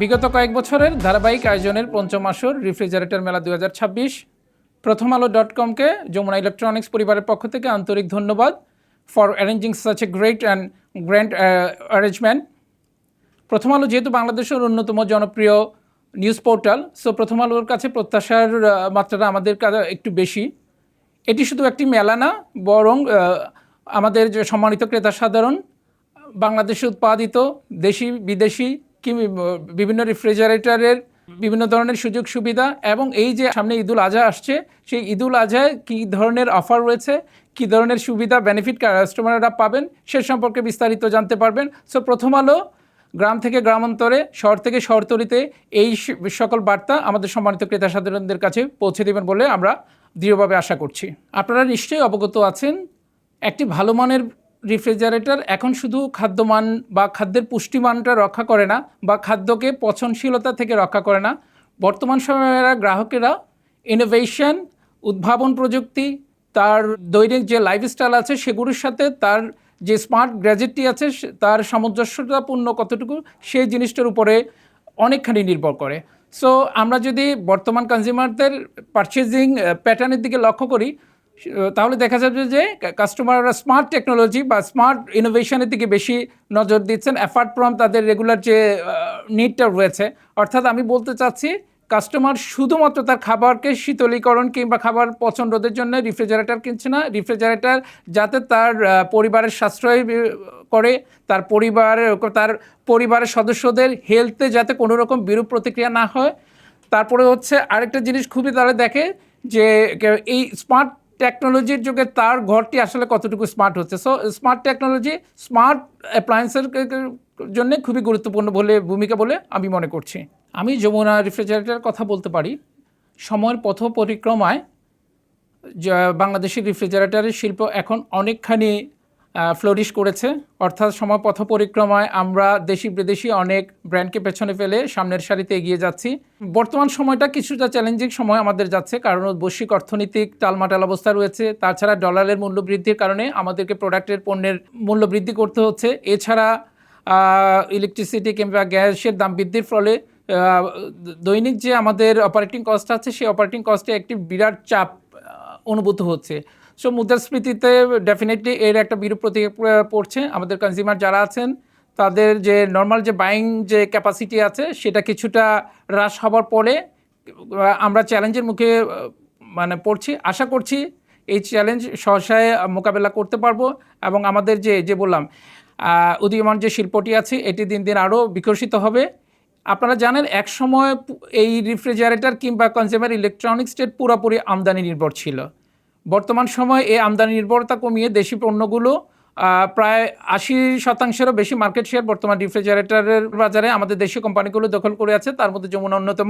বিগত কয়েক বছরের ধারাবাহিক আয়োজনের পঞ্চম আসর রেফ্রিজারেটর মেলা 2026 প্রথম আলো .comকে যমুনা ইলেকট্রনিক্স পরিবারের পক্ষ থেকে আন্তরিক ধন্যবাদ for arranging such a great and grand arrangement. প্রথম আলো যেহেতু বাংলাদেশের অন্যতম জনপ্রিয় নিউজ পোর্টাল, সো প্রথম আলোর কাছে প্রত্যাশার মাত্রাটা আমাদের কাছে একটু বেশি। এটি শুধু একটি মেলা না, বরং আমাদের যে সম্মানিত ক্রেতা সাধারণ বাংলাদেশে উৎপাদিত দেশি বিদেশি বিভিন্ন রেফ্রিজারেটরের বিভিন্ন ধরনের সুযোগ সুবিধা এবং এই যে সামনে ঈদুল আজহা আসছে, সেই ঈদুল আজহায় কী ধরনের অফার রয়েছে, কী ধরনের সুবিধা বেনিফিট কাস্টমাররা পাবেন সে সম্পর্কে বিস্তারিত জানতে পারবেন। সো প্রথম আলো গ্রাম থেকে গ্রামান্তরে, শহর থেকে শহরতলিতে এই সকল বার্তা আমাদের সম্মানিত ক্রেতা সাধারণদের কাছে পৌঁছে দেবেন বলে আমরা দৃঢ়ভাবে আশা করছি। আপনারা নিশ্চয়ই অবগত আছেন, একটি ভালো মানের রেফ্রিজারেটর এখন শুধু খাদ্যমান বা খাদ্যের পুষ্টিমানটা রক্ষা করে না বা খাদ্যকে পচনশীলতা থেকে রক্ষা করে না, বর্তমান সময়ের গ্রাহকেরা ইনোভেশন, উদ্ভাবন প্রযুক্তি, তার দৈনিক যে লাইফস্টাইল আছে সেগুলোর সাথে তার যে স্মার্ট গ্যাজেটটি আছে তার সামঞ্জস্যতাপূর্ণ কতটুকু সেই জিনিসটার উপরে অনেকখানি নির্ভর করে। সো আমরা যদি বর্তমান কনজিউমারদের পারচেজিং প্যাটার্নের দিকে লক্ষ্য করি, তাহলে দেখা যাবে যে কাস্টমাররা স্মার্ট টেকনোলজি বা স্মার্ট ইনোভেশনের দিকে বেশি নজর দিচ্ছেন অ্যাপার্ট ফ্রম তাদের রেগুলার যে নিডটা রয়েছে। অর্থাৎ আমি বলতে চাচ্ছি, কাস্টমার শুধুমাত্র তার খাবারকে শীতলীকরণ কিংবা খাবার পচন রোধের জন্য রেফ্রিজারেটর কিনছে না, রেফ্রিজারেটর যাতে তার পরিবারের সাশ্রয় করে, তার পরিবারের সদস্যদের হেলথে যাতে কোনো রকম বিরূপ প্রতিক্রিয়া না হয়। তারপরে হচ্ছে আরেকটা জিনিস খুবই তারা দেখে যে এই স্মার্ট টেকনোলজির যুগে তার ঘরটি আসলে কতটুকু স্মার্ট হচ্ছে। সো স্মার্ট টেকনোলজি স্মার্ট অ্যাপ্লায়েন্সের জন্য খুবই গুরুত্বপূর্ণ ভূমিকা বলে আমি মনে করছি। আমি যমুনা রেফ্রিজারেটরের কথা বলতে পারি। সময়ের পথ পরিক্রমায় বাংলাদেশের রেফ্রিজারেটরের শিল্প এখন অনেকখানি ফ্লোরিশ করেছে। অর্থাৎ সময় পথ পরিক্রমায় আমরা দেশি বিদেশি অনেক ব্র্যান্ডকে পেছনে ফেলে সামনের সারিতে এগিয়ে যাচ্ছি। বর্তমান সময়টা কিছুটা চ্যালেঞ্জিং সময় আমাদের যাচ্ছে, কারণ বৈশ্বিক অর্থনৈতিক টালমাটাল অবস্থা রয়েছে। তাছাড়া ডলারের মূল্য বৃদ্ধির কারণে আমাদেরকে পণ্যের মূল্য বৃদ্ধি করতে হচ্ছে। এছাড়া ইলেকট্রিসিটি কিংবা গ্যাসের দাম বৃদ্ধির ফলে দৈনিক যে আমাদের অপারেটিং কস্ট আছে সেই অপারেটিং কস্টে একটি বিরাট চাপ অনুভূত হচ্ছে। সো মুদ্রাস্ফীতিতে ডেফিনেটলি এর একটা বিরূপ প্রতিক্রিয়া পড়ছে। আমাদের কনজিউমার যারা আছেন তাদের যে নর্মাল যে বাইং যে ক্যাপাসিটি আছে সেটা কিছুটা হ্রাস হওয়ার পরে আমরা চ্যালেঞ্জের মুখে পড়ছি। আশা করছি এই চ্যালেঞ্জ সহসায় মোকাবেলা করতে পারবো এবং আমাদের যে বললাম উদীয়মান যে শিল্পটি আছে এটি দিন দিন আরও বিকশিত হবে। আপনারা জানেন, এক সময় এই রেফ্রিজারেটর কিংবা কনজিউমার ইলেকট্রনিক্সের পুরোপুরি আমদানি নির্ভর ছিল। বর্তমান সময়ে এই আমদানি নির্ভরতা কমিয়ে দেশি পণ্যগুলো প্রায় 80%-এরও বেশি মার্কেট শেয়ার বর্তমান রেফ্রিজারেটরের বাজারে আমাদের দেশীয় কোম্পানিগুলো দখল করে আছে, তার মধ্যে যমুনা অন্যতম।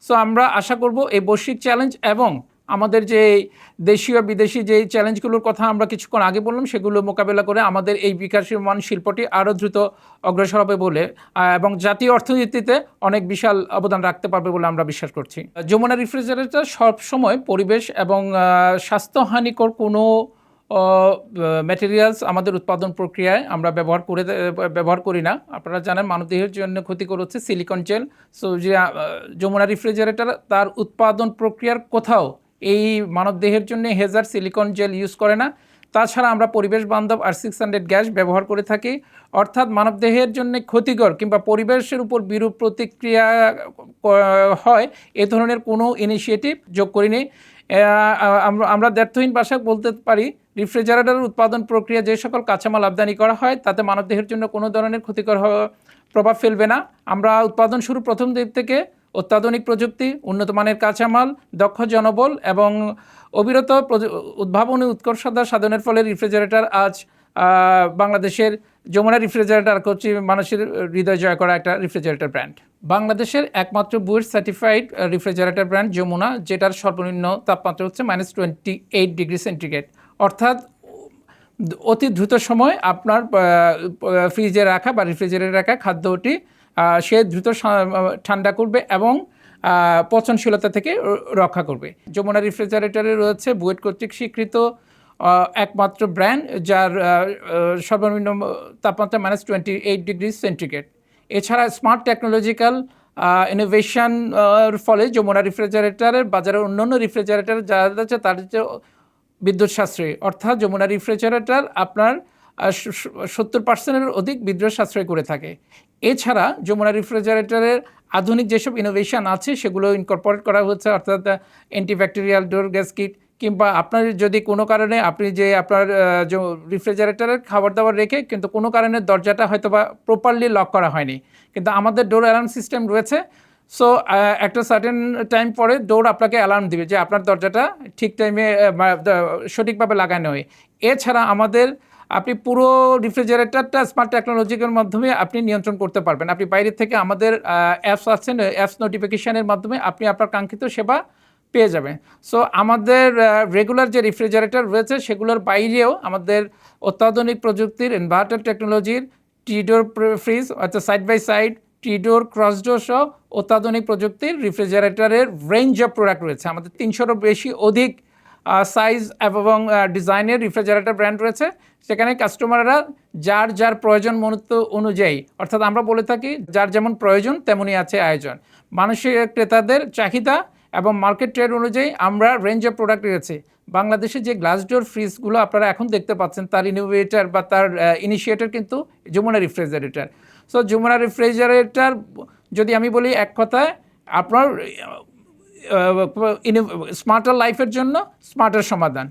সো আমরা আশা করব এই বৈশ্বিক চ্যালেঞ্জ এবং আমাদের যে দেশীয় বিদেশি যে চ্যালেঞ্জগুলোর কথা আমরা কিছুক্ষণ আগে বললাম সেগুলো মোকাবেলা করে আমাদের এই বিকাশমান শিল্পটি আরও দ্রুত অগ্রসর হবে বলে এবং জাতীয় অর্থনীতিতে অনেক বিশাল অবদান রাখতে পারবে বলে আমরা বিশ্বাস করছি। যমুনা রেফ্রিজারেটর সবসময় পরিবেশ এবং স্বাস্থ্যহানিকর কোনো ম্যাটেরিয়ালস আমাদের উৎপাদন প্রক্রিয়ায় আমরা ব্যবহার করি না। আপনারা জানেন মানবদেহের জন্য ক্ষতিকর হচ্ছে সিলিকন জেল। সো যে যমুনা রেফ্রিজারেটর তার উৎপাদন প্রক্রিয়ার কোথাও এই মানবদেহের জন্য হেজার সিলিকন জেল ইউজ করে না। তাছাড়া আমরা পরিবেশ বান্ধব R600 গ্যাস ব্যবহার করে থাকি। অর্থাৎ মানবদেহের জন্য ক্ষতিকর কিংবা পরিবেশের উপর বিরূপ প্রতিক্রিয়া হয় এ ধরনের কোনো ইনিশিয়েটিভ যোগ করিনি। আমরা দ্ব্যর্থহীন ভাষায় বলতে পারি, রেফ্রিজারেটরের উৎপাদন প্রক্রিয়া যে সকল কাঁচামাল আমদানি করা হয় তাতে মানবদেহের জন্য কোনো ধরনের ক্ষতিকর প্রভাব ফেলবে না। আমরা উৎপাদন শুরু প্রথম দিক থেকে অত্যাধুনিক প্রযুক্তি, উন্নত মানের কাঁচামাল, দক্ষ জনবল এবং অবিরত উদ্ভাবনী উৎকর্ষতা সাধনের ফলে রেফ্রিজারেটর আজ বাংলাদেশের যমুনা রেফ্রিজারেটর করছি মানুষের হৃদয় জয় করা একটা রেফ্রিজারেটর ব্র্যান্ড। বাংলাদেশের একমাত্র BUET certified refrigerator brand Jamuna, যেটার সর্বনিম্ন তাপমাত্রা হচ্ছে -28 ডিগ্রি সেন্টিগ্রেড। অর্থাৎ অতি দ্রুত সময় আপনার ফ্রিজে রাখা বা রেফ্রিজারেটরে রাখা খাদ্যটি সে দ্রুত ঠান্ডা করবে এবং পচনশীলতা থেকে রক্ষা করবে। যমুনা রেফ্রিজারেটরে রয়েছে বুয়েট কর্তৃক স্বীকৃত একমাত্র ব্র্যান্ড যার সর্বনিম্ন তাপমাত্রা -28 ডিগ্রি সেন্টিগ্রেড। এছাড়া স্মার্ট টেকনোলজিক্যাল ইনোভেশন ফলে যমুনা রেফ্রিজারেটরের বাজারের অন্যান্য রেফ্রিজারেটর যারা আছে তার যে বিদ্যুৎ সাশ্রয়ী, অর্থাৎ যমুনা রেফ্রিজারেটর আপনার 70%-এর অধিক বিদ্যুৎ সাশ্রয় করে থাকে। এছাড়া যমুনা রেফ্রিজারেটরের আধুনিক যেসব ইনোভেশন আছে সেগুলো ইনকর্পোরেট করা হচ্ছে, অর্থাৎ অ্যান্টিব্যাকটেরিয়াল ডোর গ্যাসকিট, কিংবা আপনার যদি কোনো কারণে আপনি যে আপনার রেফ্রিজারেটরের খাবার দাবার রেখে কিন্তু কোনো কারণে দরজাটা হয়তো বা প্রপারলি লক করা হয়নি, কিন্তু আমাদের ডোর অ্যালার্ম সিস্টেম রয়েছে। সো একটা সার্টেন টাইম পরে ডোর আপনাকে অ্যালার্ম দিবে যে আপনার দরজাটা ঠিক টাইমে সঠিকভাবে লাগানো হয়। এছাড়া আমাদের আপনি পুরো রেফ্রিজারেটরটা স্মার্ট টেকনোলজির মাধ্যমে আপনি নিয়ন্ত্রণ করতে পারবেন। আপনি বাইরে থেকে আমাদের অ্যাপস আছেন, অ্যাপস নোটিফিকেশনের মাধ্যমে আপনি আপনার কাঙ্ক্ষিত সেবা পেয়ে যাবেন। সো আমাদের রেগুলার যে রেফ্রিজারেটর রয়েছে সেগুলোর বাইরেও আমাদের অত্যাধুনিক প্রযুক্তির ইনভার্টার টেকনোলজির টি-ডোর ফ্রিজ, অর্থাৎ সাইড বাই সাইড টি-ডোর, ক্রসডোর সহ অত্যাধুনিক প্রযুক্তির রেফ্রিজারেটরের রেঞ্জ অফ প্রোডাক্ট রয়েছে। আমাদের 300-এরও বেশি অধিক সাইজ এবং ডিজাইনের রেফ্রিজারেটর ব্র্যান্ড রয়েছে। সেখানে কাস্টমাররা যার যার প্রয়োজন অনুযায়ী, অর্থাৎ আমরা বলে থাকি যার যেমন প্রয়োজন তেমনই আছে আয়োজন। মানুষের ক্রেতাদের চাহিদা এবং মার্কেট ট্রেড অনুযায়ী আমরা রেঞ্জ অফ প্রোডাক্ট রয়েছে। বাংলাদেশে যে গ্লাস ডোর ফ্রিজগুলো আপনারা এখন দেখতে পাচ্ছেন তার ইনোভেটর বা তার ইনিশিয়েটর কিন্তু Jamuna refrigerator. So Jamuna refrigerator যদি আমি বলি এক কথায় আপনার স্মার্টার লাইফের জন্য স্মার্টার সমাধান।